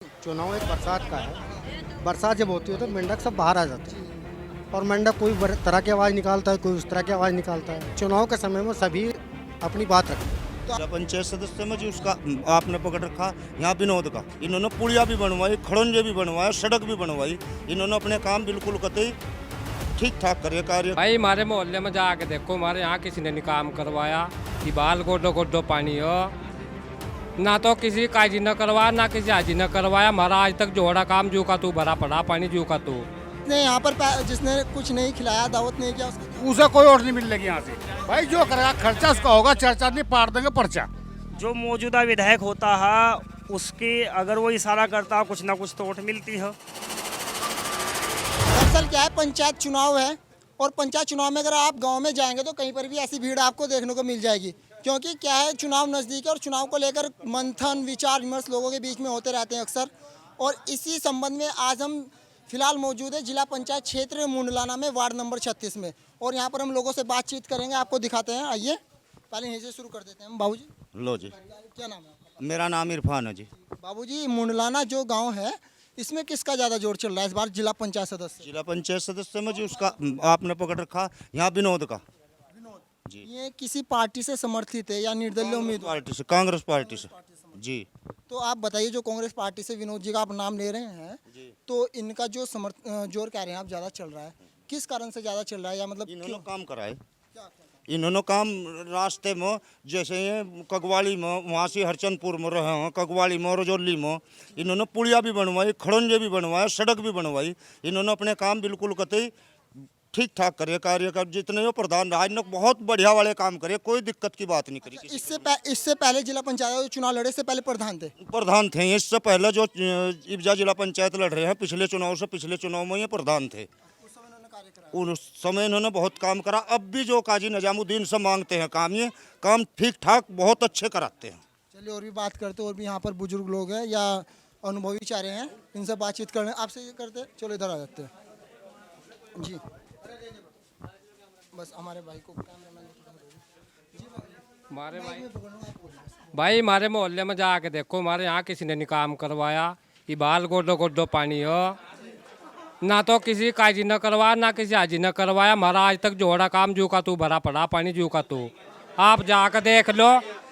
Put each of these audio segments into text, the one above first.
चुनाव एक बरसात का है। बरसात जब होती है तो मेंढक सब बाहर आ जाते हैं और मेंढक कोई तरह की आवाज़ निकालता है, कोई उस तरह की आवाज़ निकालता है। चुनाव के समय में सभी अपनी बात रखते हैं। जिला पंचायत सदस्य में जी उसका आपने पकड़ रखा यहाँ विनोद का। इन्होंने पुलिया भी बनवाई, खड़ंजे भी बनवाए, सड़क भी बनवाई। इन्होंने अपने काम बिल्कुल कतई ठीक ठाक करे कार्य। भाई हमारे मोहल्ले में जाके देखो, हमारे यहाँ किसी ने नहीं काम करवाया कि बाल गोडो गोडो पानी हो। ना तो किसी काजी न करवाया, ना किसी हाजी न करवाया। हमारा आज तक जोड़ा काम जू का तू भरा पड़ा पानी जू का तू। ने यहाँ पर जिसने कुछ नहीं खिलाया, दावत नहीं किया, उसे कोई और नहीं मिलेगी यहाँ से। भाई जो करेगा खर्चा उसका होगा, चर्चा नहीं पार देंगे पर्चा। जो मौजूदा विधायक होता है उसके अगर वो इशारा करता है कुछ ना कुछ तो वोट मिलती है। दरअसल क्या है, पंचायत चुनाव है और पंचायत चुनाव में अगर आप गांव में जाएंगे तो कहीं पर भी ऐसी भीड़ आपको देखने को मिल जाएगी। क्योंकि क्या है, चुनाव नज़दीक है और चुनाव को लेकर मंथन विचार विमर्श लोगों के बीच में होते रहते हैं अक्सर। और इसी संबंध में आज हम फिलहाल मौजूद है जिला पंचायत क्षेत्र मुंडलाना में, वार्ड नंबर 36 में। और यहाँ पर हम लोगों से बातचीत करेंगे, आपको दिखाते हैं। आइए पहले यहीं से शुरू कर देते हैं हम। बाबू जी, लो जी, क्या नाम है आपका? मेरा नाम इरफान है जी। बाबू जी, मुंडलाना जो गाँव है इसमें किसका ज़्यादा जोर चल रहा है इस बार जिला पंचायत सदस्य? जिला पंचायत सदस्य में जी उसका आपने पकड़ रखा यहाँ विनोद का। जी, ये किसी पार्टी से समर्थित है या निर्दलीय उम्मीदवार? पार्टी से, कांग्रेस पार्टी से जी। तो आप बताइए, जो कांग्रेस पार्टी से विनोद जी का आप नाम ले रहे हैं, तो इनका जो जोर कह रहे हैं आप ज़्यादा चल रहा है, किस कारण से ज़्यादा चल रहा है, या मतलब इन्होंने क्यों? काम कराए। इन्होंने काम रास्ते में, जैसे ये कगवाली में, वहाँ से हरचंदपुर में रहे हैं, कगवाली में, रजौली में, इन्होंने पुलिया भी बनवाई, खड़ंजे भी बनवाए, सड़क भी बनवाई। इन्होंने अपने काम बिल्कुल कतई ठीक ठाक करे कार्य कर। जितने जो प्रधान राज ने बहुत बढ़िया वाले काम करे, कोई दिक्कत की बात नहीं करी किसी इससे पहले जिला पंचायत चुनाव लड़े से पहले प्रधान थे? प्रधान थे। इससे पहले जो इब्जा जिला पंचायत लड़ रहे हैं पिछले चुनाव से, पिछले चुनाव में ये प्रधान थे। उस समय इन्होंने बहुत काम करा। अब भी जो काजी निजामुद्दीन से मांगते हैं काम, ये काम ठीक ठाक बहुत अच्छे कराते हैं। चलिए और भी बात करते हैं। और भी यहाँ पर बुजुर्ग लोग हैं या अनुभवी चारे हैं, इनसे बातचीत करने आपसे ये करते हैं। चलो इधर आ जाते हैं जी। बस हमारे भाई को हमारे भाई हमारे मोहल्ले में जाके देखो, हमारे यहाँ किसी ने नहीं काम करवाया कि बाल गोडो गोडो पानी हो। ना तो किसी काजी न करवाया, ना किसी हाजी न करवाया। हमारा आज तक जोड़ा काम जू का तू भरा पड़ा पानी जू का तू। आप जाकर देख लो,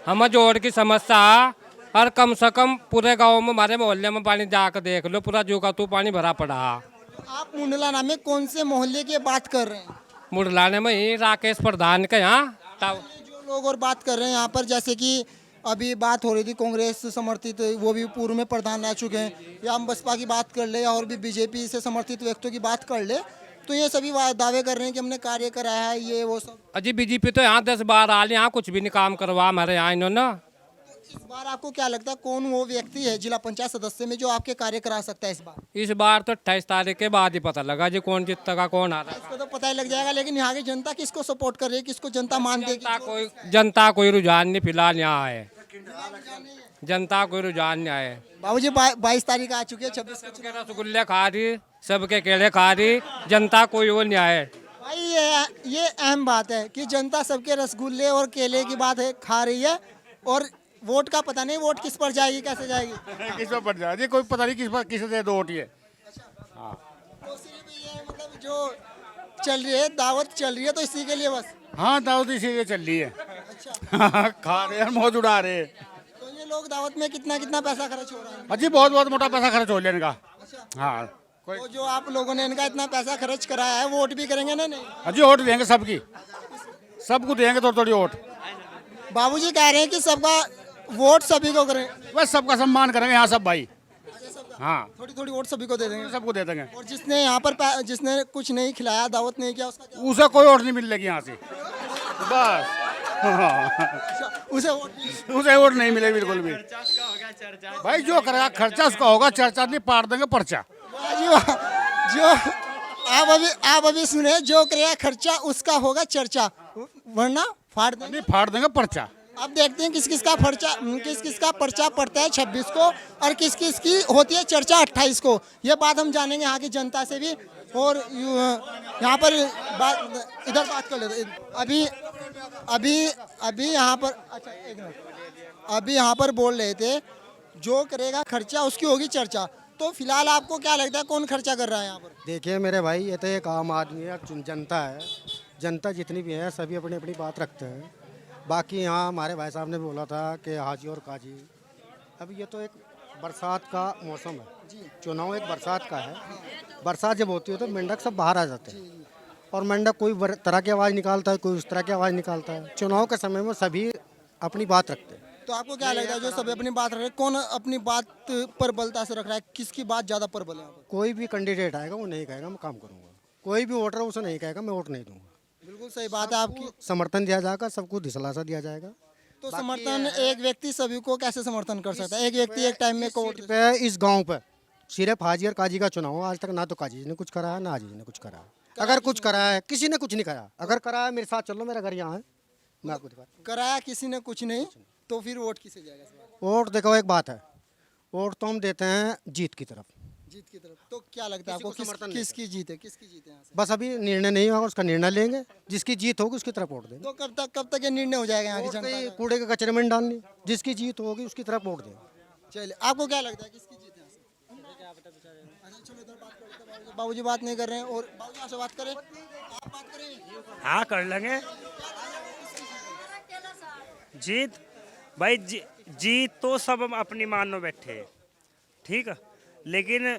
हमें जोड़ की समस्या और कम से कम पूरे गांव में, हमारे मोहल्ले में पानी जाकर देख लो, पूरा जू का तू पानी भरा पड़ा। आप मुंडलाना में कौन से मोहल्ले की बात कर रहे हैं? मुंडलाने में ही राकेश प्रधान के यहाँ जो लोग और बात कर रहे हैं यहाँ पर, जैसे कि अभी बात हो रही थी कांग्रेस समर्थित, वो भी पूर्व में प्रधान रह चुके हैं, या हम बसपा की बात कर ले, या और भी बीजेपी से समर्थित व्यक्तियों की बात कर ले, तो ये सभी दावे कर रहे हैं कि हमने कार्य कराया है, ये वो सब। अजी बीजेपी तो यहाँ 10 बार आ यहाँ कुछ भी नहीं काम करवा हमारे यहाँ इन्होंने। इस बार आपको क्या लगता है कौन वो व्यक्ति है जिला पंचायत सदस्य में जो आपके कार्य करा सकता है इस बार? इस बार तो 28 तारीख के बाद ही पता लगा जी कौन जीतेगा कौन आ रहा है। इसको तो पता ही लग जाएगा, लेकिन यहाँ की जनता किसको सपोर्ट कर रही है, किसको जनता मान देगी? जनता कोई रुझान नहीं फिलहाल यहाँ है, जनता कोई रुझान नहीं आए। बाबूजी 22 तारीख आ चुकी है, 26 को सबके रसगुल्ले खा रही, सबके केले खा रही, जनता कोई वो नहीं आए। भाई ये अहम बात है कि जनता सबके रसगुल्ले और केले की बात है खा रही है, और वोट का पता नहीं वोट किस पर जाएगी, कैसे जाएगी। किस पर पड़ जाए कोई पता नहीं, किस पर किसे दे दो वोट ये। तो सिर्फ ये मतलब जो चल रही है, दावत चल रही है, तो इसी के लिए बस? हाँ, दावत इसीलिए चल रही है। अच्छा, खा रहे हैं, मौज उड़ा रहे हैं। तो ये लोग दावत में कितना कितना पैसा खर्च हो रहा है? अजी बहुत बहुत मोटा पैसा खर्च हो लेने का। अच्छा, हाँ, तो जो आप लोगों ने इनका इतना पैसा खर्च कराया है, वोट भी करेंगे ना? नहीं, अजी वोट देंगे सबकी, सबको देंगे थोड़ी थोड़ी वोट। बाबूजी कह रहे हैं कि सबका वोट सभी को करें, बस सबका सम्मान करेंगे यहाँ सब भाई। हाँ, थोड़ी थोड़ी वोट सभी को दे देंगे। सबको दे देंगे। और जिसने यहाँ पर जिसने कुछ नहीं खिलाया, दावत नहीं किया, उसका क्या? उसे कोई वोट नहीं मिलेगी यहाँ से, बस। अच्छा, उसे वोट नहीं। उसे वोट नहीं मिलेगी बिल्कुल भी। भाई जो करेगा खर्चा उसका होगा, चर्चा नहीं पार देंगे पर्चा। वाह जी वाह। जो आप अभी सुने, जो करेगा खर्चा उसका होगा चर्चा, वरना फाड़ देंगे। नहीं फाड़ देंगे पर्चा। अब देखते हैं किस किस का पर्चा पड़ता है 26 को, और किस किस की होती है चर्चा 28 को। ये बात हम जानेंगे यहाँ की जनता से भी। और यहाँ पर इधर बात कर लेते अभी यहाँ पर। अच्छा, एक मिनट, अभी यहाँ पर बोल रहे थे जो करेगा खर्चा उसकी होगी चर्चा। तो फिलहाल आपको क्या लगता है कौन खर्चा कर रहा है यहाँ पर? देखिए मेरे भाई, ये तो एक आम आदमी है, जनता है। जनता जितनी भी है सभी अपनी अपनी बात रखते हैं। बाकी यहाँ हमारे भाई साहब ने बोला था कि हाजी और काजी, अब ये तो एक बरसात का मौसम है, चुनाव एक बरसात का है। बरसात जब होती है तो मेंढक सब बाहर आ जाते हैं, और मेंढक कोई तरह की आवाज़ निकालता है, कोई उस तरह की आवाज़ निकालता है। चुनाव के समय में सभी अपनी बात रखते हैं। तो आपको क्या लगता है जो सभी अपनी बात रख रहे हैं, कौन अपनी बात पर बलता से रख रहा है, किसकी बात ज़्यादा प्रबल है यहाँ पर? कोई भी कैंडिडेट आएगा वो नहीं कहेगा मैं काम करूँगा, कोई भी वोटर उसे नहीं कहेगा मैं वोट नहीं दूंगा। बिल्कुल सही बात है आपकी। समर्थन दिया जाएगा, सबको दिलासा दिया जाएगा। तो समर्थन एक व्यक्ति सभी को कैसे समर्थन कर सकता है? एक व्यक्ति एक टाइम में वोट पे इस गांव पे सिर्फ हाजी और काजी का चुनाव है। आज तक ना तो काजी जी ने कुछ करा है ना हाजी जी ने कुछ करा है। अगर कुछ करा है, किसी ने कुछ नहीं करा। अगर करा है मेरे साथ चलो, मेरा घर यहाँ है, मैं आपको दिखा। कराया किसी ने कुछ नहीं, तो फिर वोट किसे जाएगा इस बार? वोट देखो एक बात है, वोट तो हम देते हैं जीत की तरफ। जीत की तरफ। तो क्या लगता है आपको किसकी जीत है, किसकी जीत है यहाँ से? बस अभी निर्णय नहीं होगा, उसका निर्णय लेंगे, जिसकी जीत होगी उसकी तरफ वोट देंगे। तो कब तक ये निर्णय हो जाएगा यहाँ की जनता का? कूड़े के कचरे में नहीं डालनी, जिसकी जीत होगी उसकी तरफ वोट देंगे। चलिए, आपको क्या लगता है किसकी जीत है यहाँ से? अच्छा, चलो इधर बात करते हैं। बाबूजी बात नहीं कर रहे हैं, और बाबूजी आपसे बात करें, आप बात करें। हाँ कर लेंगे। जीत भाई जीत तो सब हम अपनी मानो बैठे हैं, ठीक है, लेकिन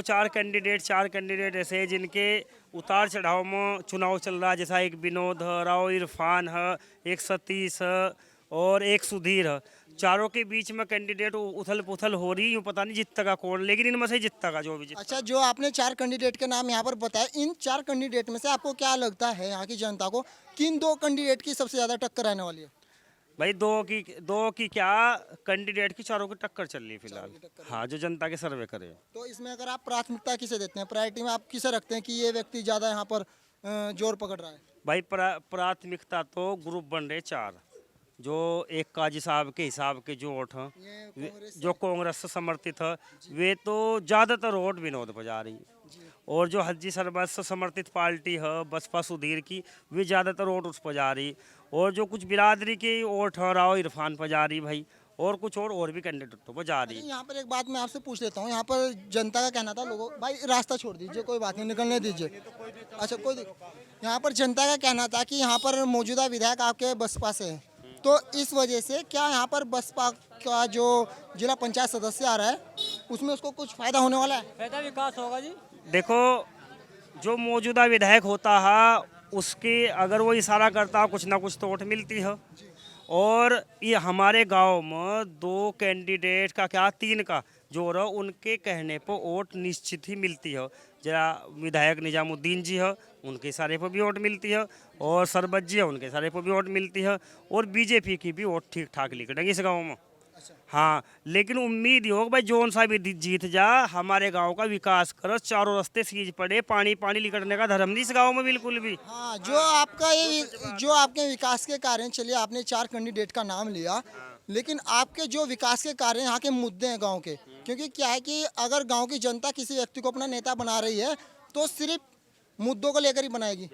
चार कैंडिडेट ऐसे हैं जिनके उतार चढ़ाव में चुनाव चल रहा है। जैसा एक विनोद है, राव इरफान है, एक सतीश है और एक सुधीर है। चारों के बीच में कैंडिडेट उथल पुथल हो रही, यूँ पता नहीं जीतता कौन, लेकिन इनमें से जीतता जो भी जीतता। अच्छा, जो आपने 4 कैंडिडेट के नाम यहाँ पर बताए, इन 4 कैंडिडेट में से आपको क्या लगता है यहाँ की जनता को किन 2 कैंडिडेट की सबसे ज़्यादा टक्कर रहने वाली है? भाई दो की क्या, कैंडिडेट की चारों की टक्कर चल रही है फिलहाल। हाँ, जो जनता के सर्वे करे। तो इसमें अगर आप प्राथमिकता किसे देते हैं, प्रायोरिटी में आप किसे रखते हैं कि ये व्यक्ति ज़्यादा यहाँ पर जोर पकड़ रहा है? भाई प्राथमिकता तो ग्रुप बन रहे 4, जो एक काजी साहब के हिसाब के जो वोट हैं, जो कांग्रेस से समर्थित है, वे तो ज़्यादातर वोट विनोद पर जा रही है। और जो हज्जी सरबत से समर्थित पार्टी है बसपा सुधीर की, वे ज़्यादातर वोट उस पर जा रही। और जो कुछ बिरादरी के वोट है राव इरफान पर जा रही भाई, और कुछ और भी कैंडिडेटों पर जा रही है। यहाँ पर एक बात मैं आपसे पूछ लेता हूँ, यहाँ पर जनता का कहना था, लोगों भाई रास्ता छोड़ दीजिए, कोई बात नहीं, निकलने दीजिए। अच्छा, यहाँ पर जनता का कहना था कि यहाँ पर मौजूदा विधायक आपके बसपा से है, तो इस वजह से क्या यहाँ पर बसपा का जो जिला पंचायत सदस्य आ रहा है उसमें उसको कुछ फायदा होने वाला है? फायदा विकास होगा जी। देखो, जो मौजूदा विधायक होता है उसके अगर वो इशारा करता है कुछ ना कुछ तो वोट मिलती है। और ये हमारे गांव में 2 कैंडिडेट का क्या 3 का जो रहा, उनके कहने पर वोट निश्चित ही मिलती है। जरा विधायक निजामुद्दीन जी है, उनके इशारे पर भी वोट मिलती है, और सरबत जी है, उनके इशारे पर भी वोट मिलती है, और बीजेपी की भी वोट ठीक ठाक निकलेगी इस गाँव में। हाँ, लेकिन उम्मीद ही हो भाई जोन सा भी जीत जा, हमारे गांव का विकास करो, चारों रास्ते सीज पड़े, पानी लिकड़ने का धर्म नहीं इस गांव में बिल्कुल भी। हाँ, जो आपके विकास के कार्य, चलिए आपने 4 कैंडिडेट का नाम लिया, लेकिन आपके जो विकास के कार्य यहाँ के मुद्दे हैं गांव के, क्योंकि क्या है कि अगर गांव की जनता किसी व्यक्ति को अपना नेता बना रही है तो सिर्फ मुद्दों को लेकर ही बनाएगी,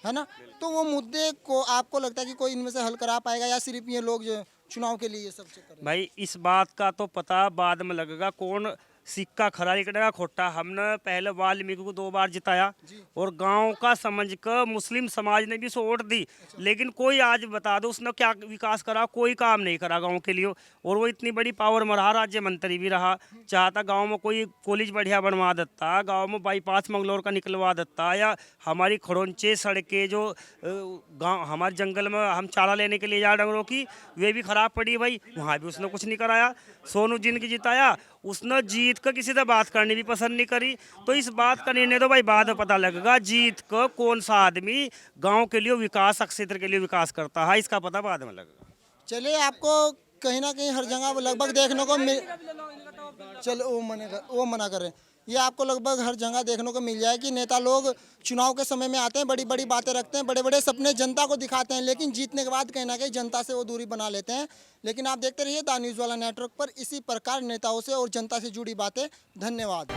है ना? तो वो मुद्दे को आपको लगता है कि कोई इनमें से हल करा पाएगा, या सिर्फ ये लोग जो चुनाव के लिए ये सब चेक करें? भाई इस बात का तो पता बाद में लगेगा, कौन सिक्का खरा निकलेगा खोटा। हमने पहले वाल्मीकि को 2 बार जिताया, और गांव का समझ कर मुस्लिम समाज ने भी उसको वोट दी, लेकिन कोई आज बता दो उसने क्या विकास करा? कोई काम नहीं करा गांव के लिए। और वो इतनी बड़ी पावर में रहा, राज्य मंत्री भी रहा, चाहता गांव में कोई कॉलेज बढ़िया बनवा देता, गांव में बाईपास मंगलौर का निकलवा देता, या हमारी खड़ोंचे सड़कें जो गाँव हमारे जंगल में हम चारा लेने के लिए जा डंगरों की, वे भी खराब पड़ी भाई, वहाँ भी उसने कुछ नहीं कराया। सोनू जिनकी जिताया, उसने जीत कर किसी से बात करनी भी पसंद नहीं करी। तो इस बात का निर्णय तो भाई बाद में पता लगेगा, जीत कर कौन सा आदमी गांव के लिए विकास, क्षेत्र के लिए विकास करता है, इसका पता बाद में लगेगा। चलिए, आपको कहीं ना कहीं हर जगह लगभग देखने को मिल, चलो वो मना कर रहे हैं, ये आपको लगभग हर जगह देखने को मिल जाए कि नेता लोग चुनाव के समय में आते हैं, बड़ी बड़ी बातें रखते हैं, बड़े बड़े सपने जनता को दिखाते हैं, लेकिन जीतने के बाद कहीं ना कहीं जनता से वो दूरी बना लेते हैं। लेकिन आप देखते रहिए द न्यूज़ वाला नेटवर्क पर इसी प्रकार नेताओं से और जनता से जुड़ी बातें। धन्यवाद।